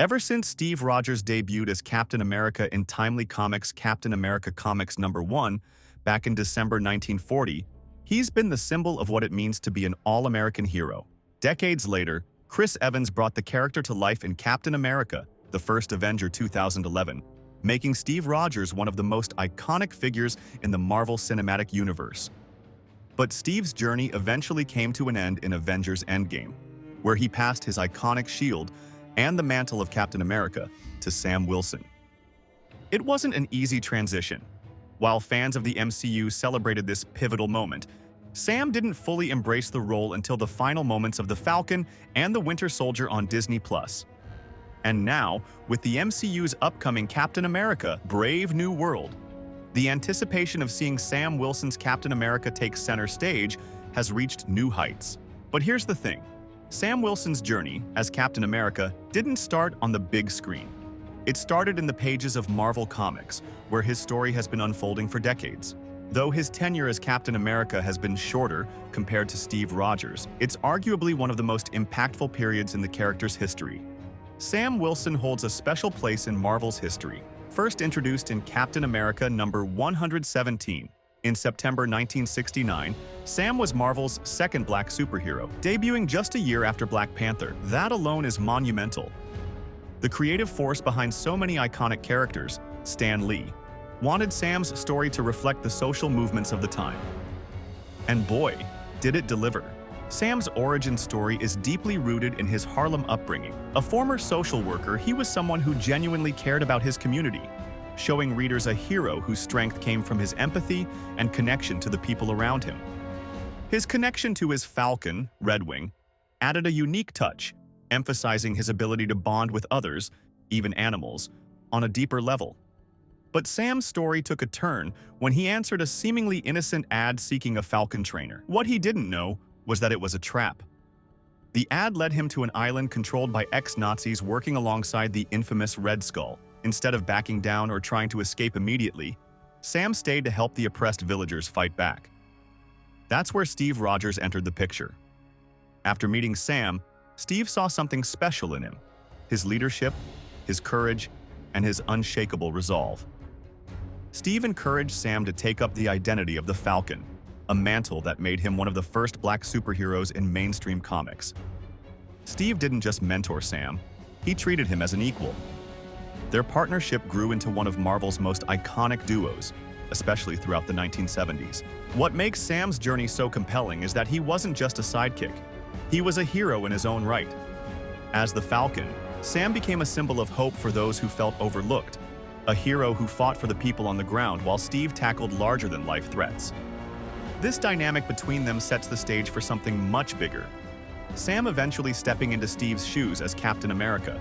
Ever since Steve Rogers debuted as Captain America in Timely Comics' Captain America Comics #1 back in December 1940, he's been the symbol of what it means to be an all-American hero. Decades later, Chris Evans brought the character to life in Captain America, the first Avenger 2011, making Steve Rogers one of the most iconic figures in the Marvel Cinematic Universe. But Steve's journey eventually came to an end in Avengers Endgame, where he passed his iconic shield and the mantle of Captain America to Sam Wilson. It wasn't an easy transition. While fans of the MCU celebrated this pivotal moment, Sam didn't fully embrace the role until the final moments of The Falcon and the Winter Soldier on Disney+. And now, with the MCU's upcoming Captain America: Brave New World, the anticipation of seeing Sam Wilson's Captain America take center stage has reached new heights. But here's the thing. Sam Wilson's journey as Captain America didn't start on the big screen. It started in the pages of Marvel Comics, where his story has been unfolding for decades. Though his tenure as Captain America has been shorter compared to Steve Rogers, it's arguably one of the most impactful periods in the character's history. Sam Wilson holds a special place in Marvel's history. First introduced in Captain America #117 in September 1969, Sam was Marvel's second black superhero, debuting just a year after Black Panther. That alone is monumental. The creative force behind so many iconic characters, Stan Lee, wanted Sam's story to reflect the social movements of the time. And boy, did it deliver. Sam's origin story is deeply rooted in his Harlem upbringing. A former social worker, he was someone who genuinely cared about his community, showing readers a hero whose strength came from his empathy and connection to the people around him. His connection to his Falcon, Red Wing, added a unique touch, emphasizing his ability to bond with others, even animals, on a deeper level. But Sam's story took a turn when he answered a seemingly innocent ad seeking a Falcon trainer. What he didn't know was that it was a trap. The ad led him to an island controlled by ex-Nazis working alongside the infamous Red Skull. Instead of backing down or trying to escape immediately, Sam stayed to help the oppressed villagers fight back. That's where Steve Rogers entered the picture. After meeting Sam, Steve saw something special in him: his leadership, his courage, and his unshakable resolve. Steve encouraged Sam to take up the identity of the Falcon, a mantle that made him one of the first black superheroes in mainstream comics. Steve didn't just mentor Sam, he treated him as an equal. Their partnership grew into one of Marvel's most iconic duos, especially throughout the 1970s. What makes Sam's journey so compelling is that he wasn't just a sidekick. He was a hero in his own right. As the Falcon, Sam became a symbol of hope for those who felt overlooked, a hero who fought for the people on the ground while Steve tackled larger-than-life threats. This dynamic between them sets the stage for something much bigger. Sam eventually stepping into Steve's shoes as Captain America.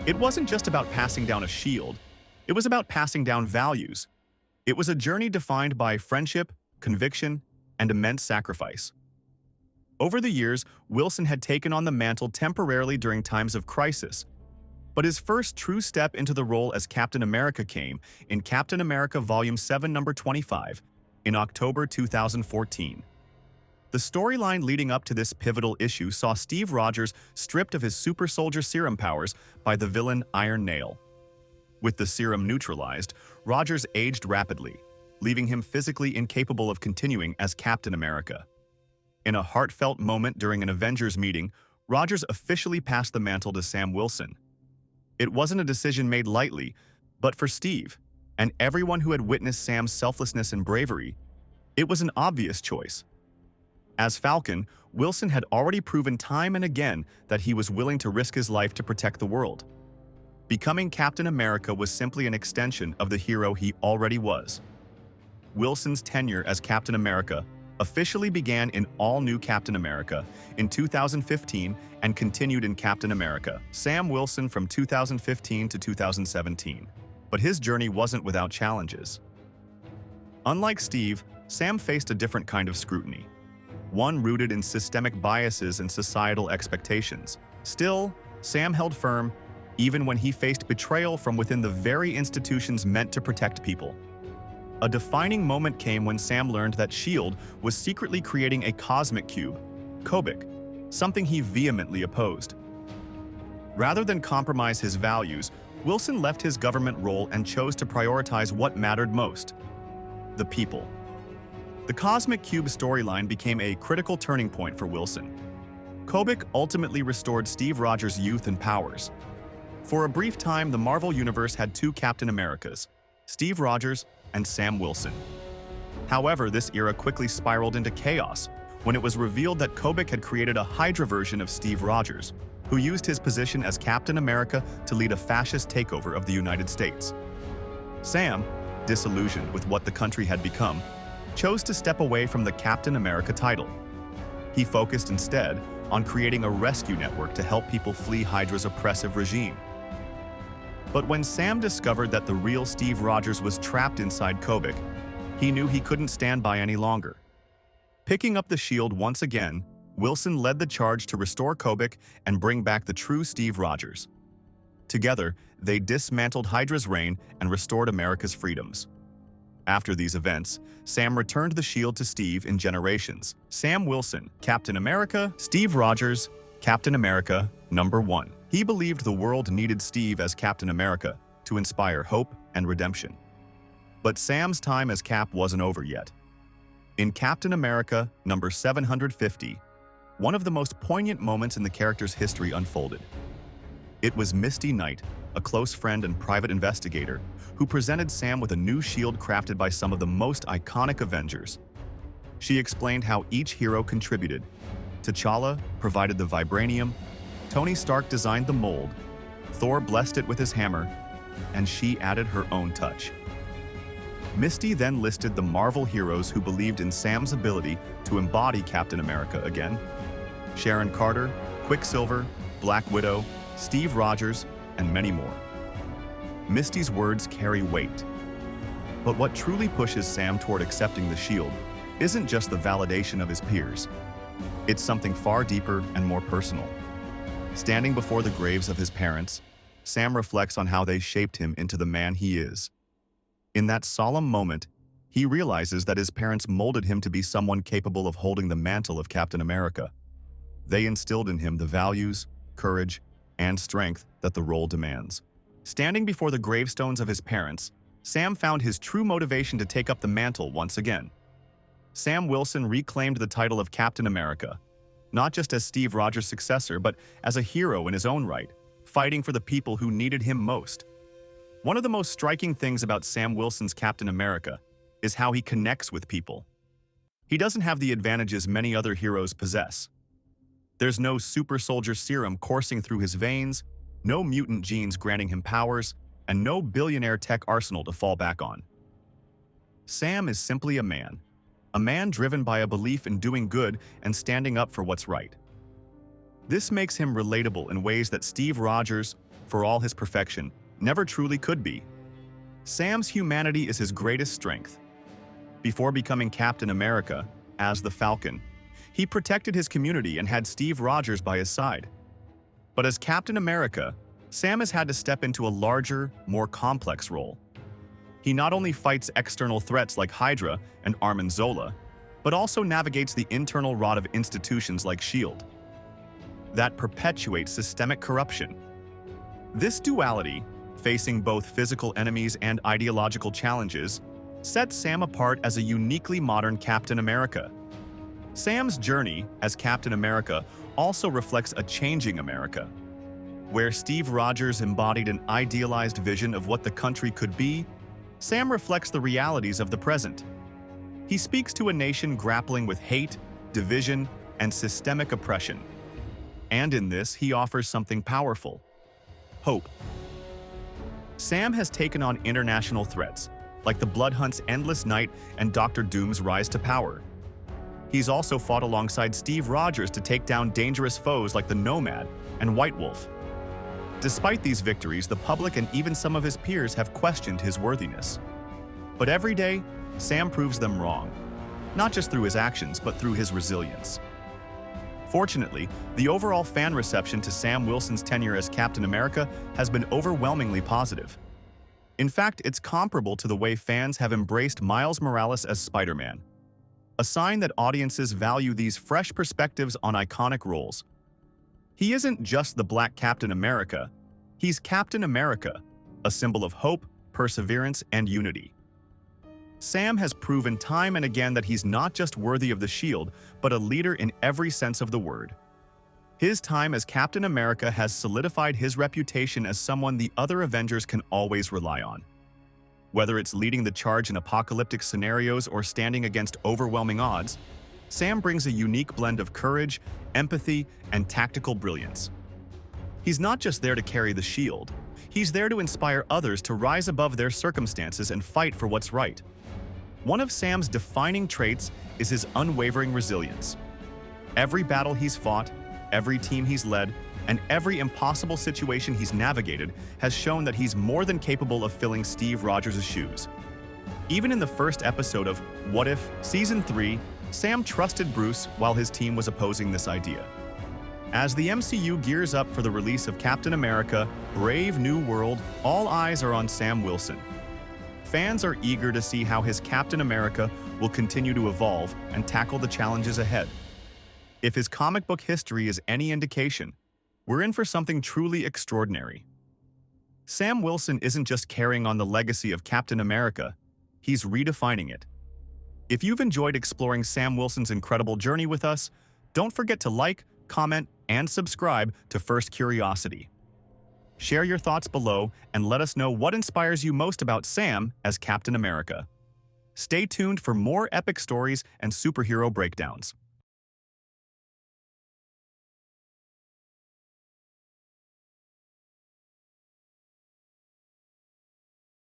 It wasn't just about passing down a shield, it was about passing down values. It was a journey defined by friendship, conviction, and immense sacrifice. Over the years, Wilson had taken on the mantle temporarily during times of crisis, but his first true step into the role as Captain America came in Captain America Volume 7, number 25, in October 2014. The storyline leading up to this pivotal issue saw Steve Rogers stripped of his super soldier serum powers by the villain Iron Nail. With the serum neutralized, Rogers aged rapidly, leaving him physically incapable of continuing as Captain America. In a heartfelt moment during an Avengers meeting, Rogers officially passed the mantle to Sam Wilson. It wasn't a decision made lightly, but for Steve, and everyone who had witnessed Sam's selflessness and bravery, it was an obvious choice. As Falcon, Wilson had already proven time and again that he was willing to risk his life to protect the world. Becoming Captain America was simply an extension of the hero he already was. Wilson's tenure as Captain America officially began in All New Captain America in 2015 and continued in Captain America: Sam Wilson from 2015 to 2017. But his journey wasn't without challenges. Unlike Steve, Sam faced a different kind of scrutiny, one rooted in systemic biases and societal expectations. Still, Sam held firm, even when he faced betrayal from within the very institutions meant to protect people. A defining moment came when Sam learned that S.H.I.E.L.D. was secretly creating a cosmic cube, Kobik, something he vehemently opposed. Rather than compromise his values, Wilson left his government role and chose to prioritize what mattered most: the people. The Cosmic Cube storyline became a critical turning point for Wilson. Kobik ultimately restored Steve Rogers' youth and powers. For a brief time, the Marvel Universe had two Captain Americas, Steve Rogers and Sam Wilson. However, this era quickly spiraled into chaos when it was revealed that Kobik had created a Hydra version of Steve Rogers, who used his position as Captain America to lead a fascist takeover of the United States. Sam, disillusioned with what the country had become, chose to step away from the Captain America title. He focused instead on creating a rescue network to help people flee Hydra's oppressive regime. But when Sam discovered that the real Steve Rogers was trapped inside Kobik, he knew he couldn't stand by any longer. Picking up the shield once again, Wilson led the charge to restore Kobik and bring back the true Steve Rogers. Together, they dismantled Hydra's reign and restored America's freedoms. After these events, Sam returned the shield to Steve in generations. Sam Wilson, Captain America; Steve Rogers, Captain America #1. He believed the world needed Steve as Captain America to inspire hope and redemption. But Sam's time as Cap wasn't over yet. In Captain America #750, one of the most poignant moments in the character's history unfolded. It was Misty Knight, a close friend and private investigator, who presented Sam with a new shield crafted by some of the most iconic Avengers. She explained how each hero contributed. T'Challa provided the vibranium, Tony Stark designed the mold, Thor blessed it with his hammer, and she added her own touch. Misty then listed the Marvel heroes who believed in Sam's ability to embody Captain America again: Sharon Carter, Quicksilver, Black Widow, Steve Rogers, and many more. Misty's words carry weight. But what truly pushes Sam toward accepting the shield isn't just the validation of his peers. It's something far deeper and more personal. Standing before the graves of his parents, Sam reflects on how they shaped him into the man he is. In that solemn moment, he realizes that his parents molded him to be someone capable of holding the mantle of Captain America. They instilled in him the values, courage, and strength that the role demands. Standing before the gravestones of his parents, Sam found his true motivation to take up the mantle once again. Sam Wilson reclaimed the title of Captain America, not just as Steve Rogers' successor, but as a hero in his own right, fighting for the people who needed him most. One of the most striking things about Sam Wilson's Captain America is how he connects with people. He doesn't have the advantages many other heroes possess. There's no super soldier serum coursing through his veins, no mutant genes granting him powers, and no billionaire tech arsenal to fall back on. Sam is simply a man driven by a belief in doing good and standing up for what's right. This makes him relatable in ways that Steve Rogers, for all his perfection, never truly could be. Sam's humanity is his greatest strength. Before becoming Captain America, as the Falcon, he protected his community and had Steve Rogers by his side. But as Captain America, Sam has had to step into a larger, more complex role. He not only fights external threats like Hydra and Arnim Zola, but also navigates the internal rot of institutions like S.H.I.E.L.D. that perpetuate systemic corruption. This duality, facing both physical enemies and ideological challenges, sets Sam apart as a uniquely modern Captain America. Sam's journey as Captain America also reflects a changing America. Where Steve Rogers embodied an idealized vision of what the country could be, Sam reflects the realities of the present. He speaks to a nation grappling with hate, division, and systemic oppression. And in this, he offers something powerful: hope. Sam has taken on international threats, like the Blood Hunt's endless night and Dr. Doom's rise to power. He's also fought alongside Steve Rogers to take down dangerous foes like the Nomad and White Wolf. Despite these victories, the public and even some of his peers have questioned his worthiness. But every day, Sam proves them wrong, not just through his actions, but through his resilience. Fortunately, the overall fan reception to Sam Wilson's tenure as Captain America has been overwhelmingly positive. In fact, it's comparable to the way fans have embraced Miles Morales as Spider-Man, a sign that audiences value these fresh perspectives on iconic roles. He isn't just the Black Captain America, he's Captain America, a symbol of hope, perseverance, and unity. Sam has proven time and again that he's not just worthy of the shield, but a leader in every sense of the word. His time as Captain America has solidified his reputation as someone the other Avengers can always rely on. Whether it's leading the charge in apocalyptic scenarios or standing against overwhelming odds, Sam brings a unique blend of courage, empathy, and tactical brilliance. He's not just there to carry the shield, he's there to inspire others to rise above their circumstances and fight for what's right. One of Sam's defining traits is his unwavering resilience. Every battle he's fought, every team he's led, and every impossible situation he's navigated has shown that he's more than capable of filling Steve Rogers' shoes. Even in the first episode of What If? Season 3, Sam trusted Bruce while his team was opposing this idea. As the MCU gears up for the release of Captain America: Brave New World, all eyes are on Sam Wilson. Fans are eager to see how his Captain America will continue to evolve and tackle the challenges ahead. If his comic book history is any indication, we're in for something truly extraordinary. Sam Wilson isn't just carrying on the legacy of Captain America, he's redefining it. If you've enjoyed exploring Sam Wilson's incredible journey with us, don't forget to like, comment, and subscribe to First Curiosity. Share your thoughts below and let us know what inspires you most about Sam as Captain America. Stay tuned for more epic stories and superhero breakdowns.